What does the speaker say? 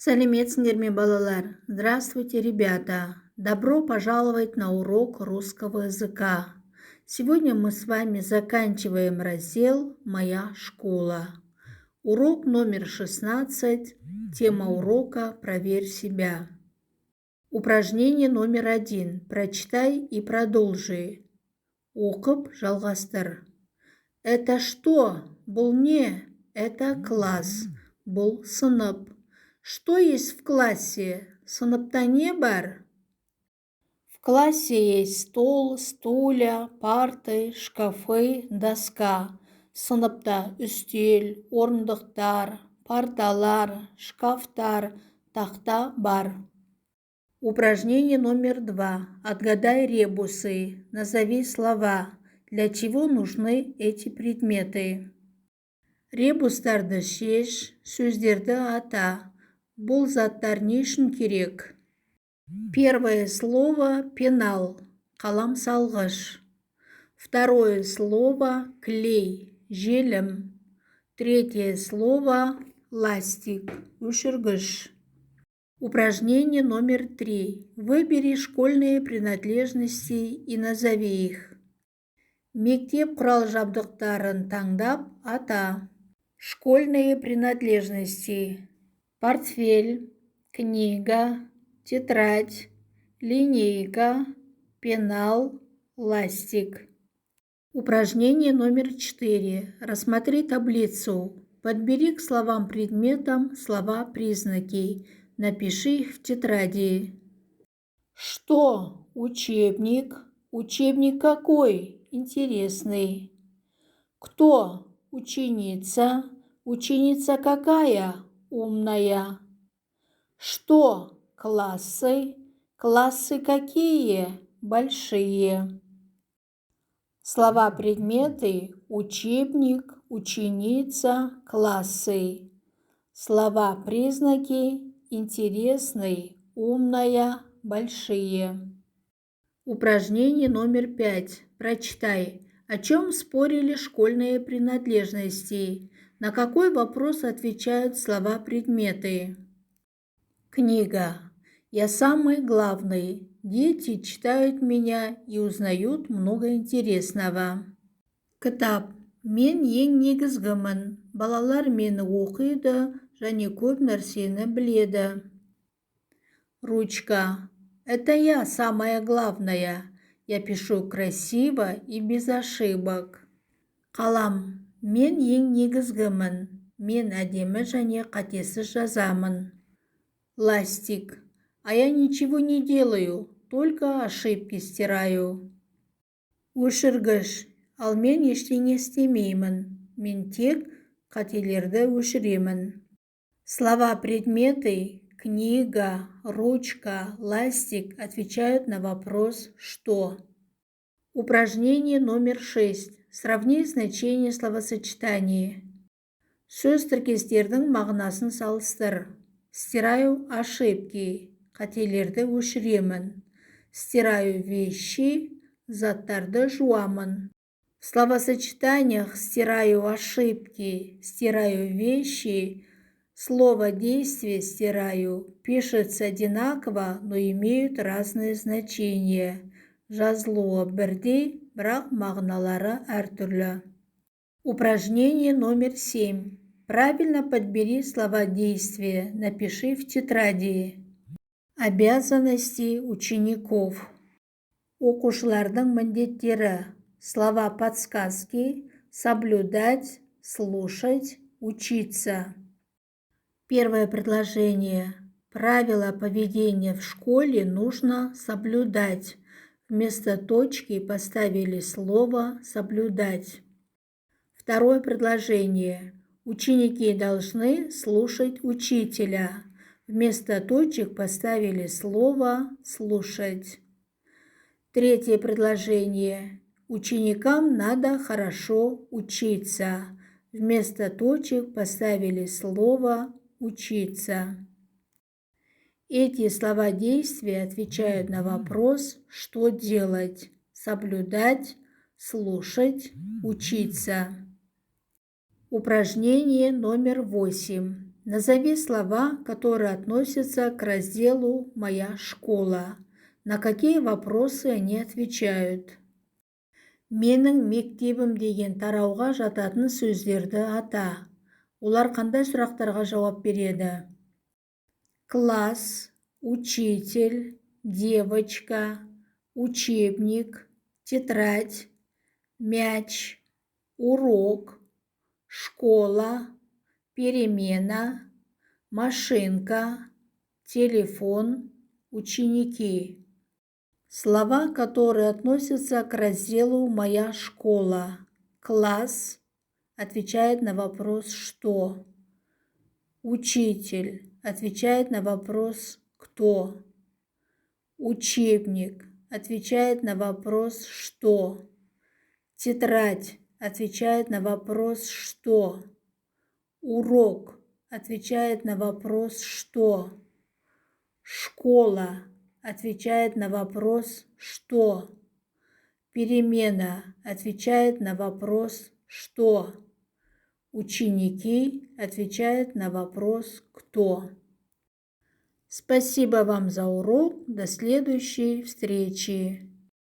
Сәлеметсіңдер ме, балалар? Здравствуйте, ребята! Добро пожаловать на урок русского языка. Сегодня мы с вами заканчиваем раздел «Моя школа». Урок номер 16. Тема урока «Проверь себя». Упражнение номер 1. Прочитай и продолжи. Оқып жалғастыр. Это что? Бұл не? Это класс. Бұл сынып. Что есть в классе? Сыныпта не бар? В классе есть стол, стулья, парты, шкафы, доска. Сыныпта үстел, орындықтар, парталар, шкафтар, тақта бар. Упражнение номер 2. Отгадай ребусы. Назови слова. Для чего нужны эти предметы? Ребустарды шеш, сөздерді ата. Бұл заттар не үшін керек? Первое слово – пенал, қаламсалғыш. Второе слово – клей, желім. Третье слово – ластик, өшіргіш. Упражнение номер 3. Выбери школьные принадлежности и назови их. Мектеп құрал-жабдықтарын таңдап ата. Школьные принадлежности. Портфель, книга, тетрадь, линейка, пенал, ластик. Упражнение номер 4. Рассмотри таблицу. Подбери к словам-предметам слова-признаки. Напиши их в тетради. Что? Учебник. Учебник какой? Интересный. Кто? Ученица. Ученица какая? Умная. Что? Классы. Классы какие? Большие. Слова-предметы: учебник, ученица, классы. Слова-признаки: интересный, умная, большие. Упражнение номер 5. Прочитай. О чем спорили школьные принадлежности? На какой вопрос отвечают слова-предметы? Книга. Я самый главный. Дети читают меня и узнают много интересного. Кітап. Мен ең негізгімін. Балалар мені оқиды және көп нәрсені біледі. Ручка. Это я самая главная. Я пишу красиво и без ошибок. Қалам. Мен ең негізгімін. Мен әдемі және қатесіз жазамын. Ластик. А я ничего не делаю, только ошибки стираю. Өшіргіш. Ал мен ештеңе істемеймін. Мен тек қателерді өшіремін. Слова-предметы: книга, ручка, ластик отвечают на вопрос «что?». Упражнение номер 6. Сравни значение словосочетания. Сөз тіркестердің мағынасын салыстыр. Стираю ошибки. Қателерді өшіремін. Стираю вещи. Заттарды жуамын. В словосочетаниях «стираю ошибки», «стираю вещи» слово «действие» «стираю» пишется одинаково, но имеют разные значения. Жазылуы бірдей, бірақ мағыналары әртүрлі. Упражнение номер 7. Правильно подбери слова действия. Напиши в тетради. Обязанности учеников. Оқушылардың міндеттері. Слова подсказки: соблюдать, слушать, учиться. Первое предложение. Правила поведения в школе нужно соблюдать. Вместо точки поставили слово «соблюдать». Второе предложение. Ученики должны слушать учителя. Вместо точек поставили слово «слушать». Третье предложение. Ученикам надо хорошо учиться. Вместо точек поставили слово «учиться». Эти слова действия отвечают на вопрос «что делать?» Соблюдать, слушать, учиться. Упражнение номер 8. Назови слова, которые относятся к разделу «Моя школа». На какие вопросы они отвечают? Менің мектебім деген тарауға жататын сөздерді ата. Олар қандай сұрақтарға жауап береді? Класс, учитель, девочка, учебник, тетрадь, мяч, урок, школа, перемена, машинка, телефон, ученики. Слова, которые относятся к разделу «Моя школа». Класс отвечает на вопрос «Что?». Учитель отвечает на вопрос «Кто?». Учебник отвечает на вопрос «Что?». Тетрадь отвечает на вопрос «Что?». Урок отвечает на вопрос «Что?». Школа отвечает на вопрос «Что?». Перемена отвечает на вопрос «Что?». Ученики отвечают на вопрос «Кто?». Спасибо вам за урок. До следующей встречи.